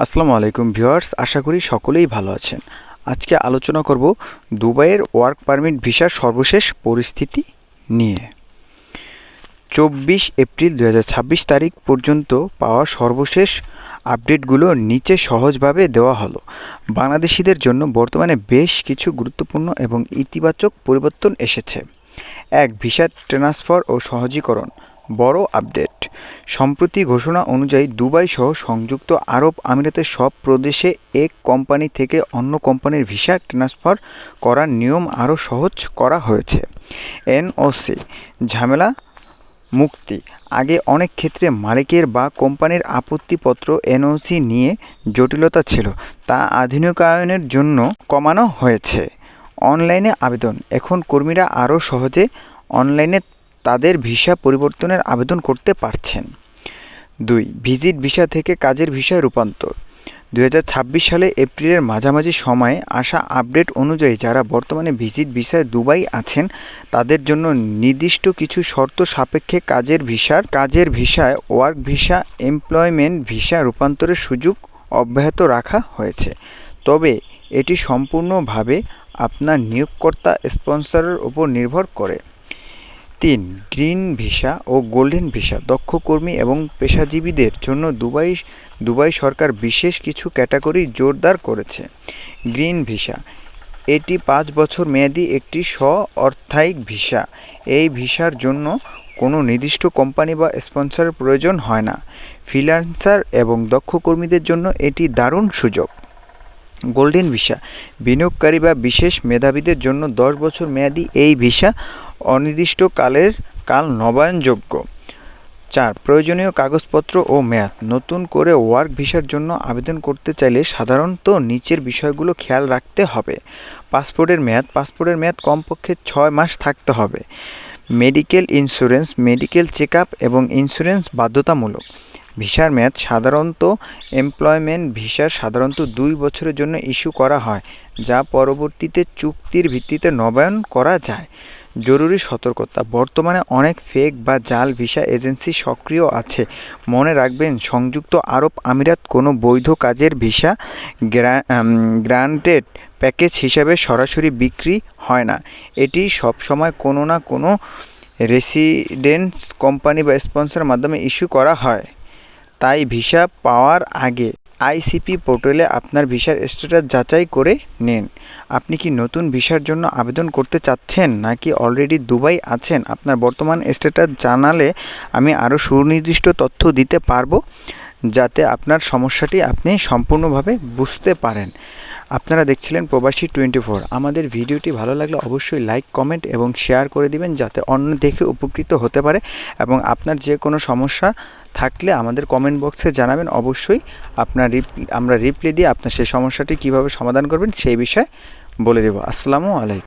আসসালামু আলাইকুম ভিউয়ার্স, আশা করি সকলেই ভালো আছেন। আজকে আলোচনা করব দুবাইয়ের ওয়ার্ক পারমিট ভিসার সর্বশেষ পরিস্থিতি নিয়ে। 24 এপ্রিল 2026 তারিখ পর্যন্ত পাওয়া সর্বশেষ আপডেটগুলো নিচে সহজভাবে দেওয়া হলো। বাংলাদেশিদের জন্য বর্তমানে বেশ কিছু গুরুত্বপূর্ণ এবং ইতিবাচক পরিবর্তন এসেছে। ভিসা ট্রান্সফার ও সহজীকরণ। বড় আপডেট। সম্প্রতি ঘোষণা অনুযায়ী দুবাই সহ সংযুক্ত আরব আমিরাতের সব প্রদেশে এক কোম্পানি থেকে অন্য কোম্পানির ভিসা ট্রান্সফার করার নিয়ম আরও সহজ করা হয়েছে। এনওসি ঝামেলা মুক্তি। আগে অনেক ক্ষেত্রে মালিকের বা কোম্পানির আপত্তিপত্র এনওসি নিয়ে জটিলতা ছিল, তা আধুনিকায়নের জন্য কমানো হয়েছে। অনলাইনে আবেদন। এখন কর্মীরা আরও সহজে অনলাইনে তাদের ভিসা পরিবর্তনের আবেদন করতে পারছেন। 2. ভিজিট ভিসা থেকে কাজের ভিসায় রূপান্তর। 2026 সালে এপ্রিলের মাঝামাঝি সময়ে আসা আপডেট অনুযায়ী যারা বর্তমানে ভিজিট ভিসায় দুবাই আছেন তাদের জন্য নির্দিষ্ট কিছু শর্ত সাপেক্ষে কাজের ভিসায় ওয়ার্ক ভিসা এমপ্লয়মেন্ট ভিসা রূপান্তরের সুযোগ অব্যাহত রাখা হয়েছে, তবে এটি সম্পূর্ণভাবে আপনার নিয়োগকর্তা স্পন্সরের উপর নির্ভর করে। 3. গ্রিন ভিসা ও গোল্ডেন ভিসা। দক্ষ কর্মী এবং পেশাজীবীদের জন্য দুবাই সরকার বিশেষ কিছু ক্যাটাগরি জোরদার করেছে। গ্রিন ভিসা, এটি 5 বছর মেয়াদী একটি স্ব-অর্থায়িক ভিসা। এই ভিসার জন্য কোনো নির্দিষ্ট কোম্পানি বা স্পন্সরের প্রয়োজন হয় না। ফ্রিল্যান্সার এবং দক্ষ কর্মীদের জন্য এটি দারুণ সুযোগ। গোল্ডেন ভিসা, বিনিয়োগকারী বা বিশেষ মেধাবীদের জন্য 10 বছর মেয়াদী এই ভিসা অনির্দিষ্টকাল নবায়নযোগ্য। 4. প্রয়োজনীয় কাগজপত্র ও মেয়াদ। নতুন করে ওয়ার্ক ভিসার জন্য আবেদন করতে চাইলে সাধারণত নিচের বিষয়গুলো খেয়াল রাখতে হবে। পাসপোর্টের মেয়াদ কমপক্ষে 6 মাস থাকতে হবে। মেডিকেল ইন্স্যুরেন্স, মেডিকেল চেকআপ এবং ইন্স্যুরেন্স বাধ্যতামূলক। ভিসার মেয়াদ সাধারণত এমপ্লয়মেন্ট ভিসার সাধারণত 2 বছরের জন্য ইস্যু করা হয়, যা পরবর্তীতে চুক্তির ভিত্তিতে নবায়ন করা যায়। জরুরি সতর্কতা। বর্তমানে অনেক ফেক বা জাল ভিসা এজেন্সি সক্রিয় আছে। মনে রাখবেন, সংযুক্ত আরব আমিরাত কোনো বৈধ কাজের ভিসা গ্রান্টেড প্যাকেজ হিসাবে সরাসরি বিক্রি হয় না। এটি সবসময় কোনো না কোনো রেসিডেন্স কোম্পানি বা স্পন্সরের মাধ্যমে ইস্যু করা হয়। তাই ভিসা পাওয়ার আগে আইসিপি পোর্টালে আপনার ভিসার স্ট্যাটাস যাচাই করে নিন। আপনি কি নতুন ভিসার জন্য আবেদন করতে চাচ্ছেন নাকি অলরেডি দুবাই আছেন? আপনার বর্তমান স্ট্যাটাস জানালে আমি আরও সুনির্দিষ্ট তথ্য দিতে পারবো, যাতে আপনার সমস্যাটি আপনি সম্পূর্ণভাবে বুঝতে পারেন। আপনারা দেখছিলেন প্রবাসী 24। আমাদের ভিডিওটি ভালো লাগলে অবশ্যই লাইক, কমেন্ট এবং শেয়ার করে দিবেন, যাতে অন্য দেখে উপকৃত হতে পারে। এবং আপনার যে কোনো সমস্যা থাকলে আমাদের কমেন্ট বক্সে জানাবেন। অবশ্যই আমরা রিপ্লাই দিয়ে আপনার সেই সমস্যাটি কীভাবে সমাধান করবেন সেই বিষয়ে বলে দেব। আসসালামু আলাইকুম।